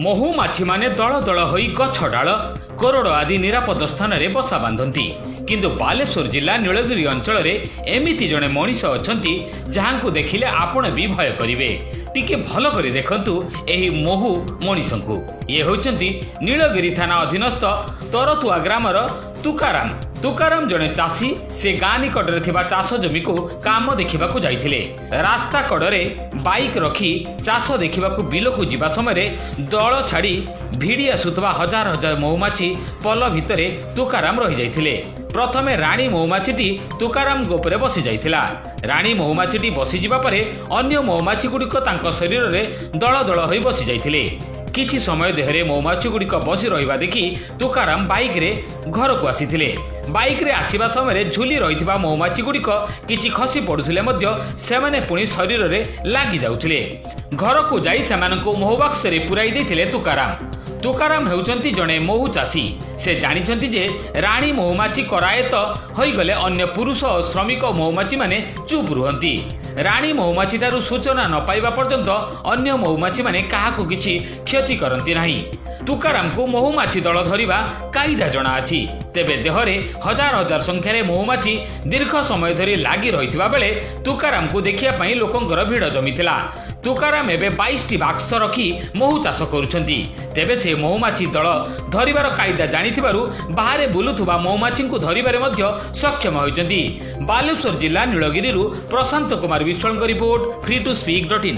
ମହୁମାଛି ମାନେ ଦଳ ଦଳ ହୋଇ ଗଛ ଡାଳ କୋରଡ଼ ଆଦି ନିରାପଦ ସ୍ଥାନରେ ବସା ବାନ୍ଧନ୍ତି। କିନ୍ତୁ ବାଲେଶ୍ୱର ଜିଲ୍ଲା ନୀଳଗିରି ଅଞ୍ଚଳରେ ଏମିତି ଜଣେ ମଣିଷ ଅଛନ୍ତି ଯାହାଙ୍କୁ ଦେଖିଲେ ଆପଣ ବି ଭୟ କରିବେ। ଟିକେ ଭଲ କରି ଦେଖନ୍ତୁ ଏହି ମହୁ ମଣିଷଙ୍କୁ। ଇଏ ହେଉଛନ୍ତି ନୀଳଗିରି ଥାନା ଅଧୀନସ୍ଥ ତରତୁଆ ଗ୍ରାମର ତୁକାରାମ। ତୁକାରାମ ଜଣେ ଚାଷୀ। ସେ ଗାଁ ନିକଟରେ ଥିବା ଚାଷ ଜମିକୁ କାମ ଦେଖିବାକୁ ଯାଇଥିଲେ। ରାସ୍ତା କଡ଼ରେ ବାଇକ୍ ରଖି ଚାଷ ଦେଖିବାକୁ ବିଲକୁ ଯିବା ସମୟରେ ଦଳ ଛାଡ଼ି ଭିଡ଼ି ଆସୁଥିବା ହଜାର ହଜାର ମହୁମାଛି ପଲ ଭିତରେ ତୁକାରାମ ରହିଯାଇଥିଲେ। ପ୍ରଥମେ ରାଣୀ ମହୁମାଛିଟି ତୁକାରାମଙ୍କ ଉପରେ ବସି ଯାଇଥିଲା। ରାଣୀ ମହୁମାଛିଟି ବସିଯିବା ପରେ ଅନ୍ୟ ମହୁମାଛି ଗୁଡ଼ିକ ତାଙ୍କ ଶରୀରରେ ଦଳ ଦଳ ହୋଇ ବସି ଯାଇଥିଲେ। କିଛି ସମୟ ଦେହରେ ମହୁମାଛି ଗୁଡ଼ିକ ବସି ରହିବା ଦେଖି ତୁକାରାମ ବାଇକ୍ରେ ଘରକୁ ଆସିଥିଲେ। ବାଇକ୍ରେ ଆସିବା ସମୟରେ ଝୁଲି ରହିଥିବା ମହୁମାଛି ଗୁଡ଼ିକ କିଛି ଖସି ପଡ଼ୁଥିଲେ ମଧ୍ୟ ସେମାନେ ପୁଣି ଶରୀରରେ ଲାଗି ଯାଉଥିଲେ। ଘରକୁ ଯାଇ ସେମାନଙ୍କୁ ମହୁ ବାକ୍ସରେ ପୁରାଇ ଦେଇଥିଲେ ତୁକାରାମ। ତୁକାରାମ ହେଉଛନ୍ତି ଜଣେ ମହୁ ଚାଷୀ। ସେ ଜାଣିଛନ୍ତି ଯେ ରାଣୀ ମହୁମାଛି କରାୟତ ହୋଇଗଲେ ଅନ୍ୟ ପୁରୁଷ ଓ ଶ୍ରମିକ ମହୁମାଛି ମାନେ ଚୁପ୍ ରୁହନ୍ତି। ରାଣୀ ମହୁମାଛିଠାରୁ ସୂଚନା ନ ପାଇବା ପର୍ଯ୍ୟନ୍ତ ଅନ୍ୟ ମହୁମାଛି ମାନେ କାହାକୁ କିଛି କ୍ଷତି କରନ୍ତି ନାହିଁ। ତୁକାରାମକୁ ମହୁମାଛି ଦଳ ଧରିବା କାଇଦା ଜଣାଅଛି। ତେବେ ଦେହରେ ହଜାର ହଜାର ସଂଖ୍ୟାରେ ମହୁମାଛି ଦୀର୍ଘ ସମୟ ଧରି ଲାଗି ରହିଥିବା ବେଳେ ତୁକାରାମକୁ ଦେଖିବା ପାଇଁ ଲୋକଙ୍କର ଭିଡ଼ ଜମିଥିଲା। ତୁକାରାମ ଏବେ 22ଟି ବାକ୍ସ ରଖି ମହୁ ଚାଷ କରୁଛନ୍ତି। ତେବେ ସେ ମହୁମାଛି ଦଳ ଧରିବାର କାଇଦା ଜାଣିଥିବାରୁ ବାହାରେ ବୁଲୁଥିବା ମହୁମାଛିଙ୍କୁ ଧରିବାରେ ମଧ୍ୟ ସକ୍ଷମ ହୋଇଛନ୍ତି। ବାଲେଶ୍ୱର ଜିଲ୍ଲା ନୀଳଗିରିରୁ ପ୍ରଶାନ୍ତ କୁମାର ବିଶ୍ୱାଳଙ୍କ ରିପୋର୍ଟ, free2speak.in।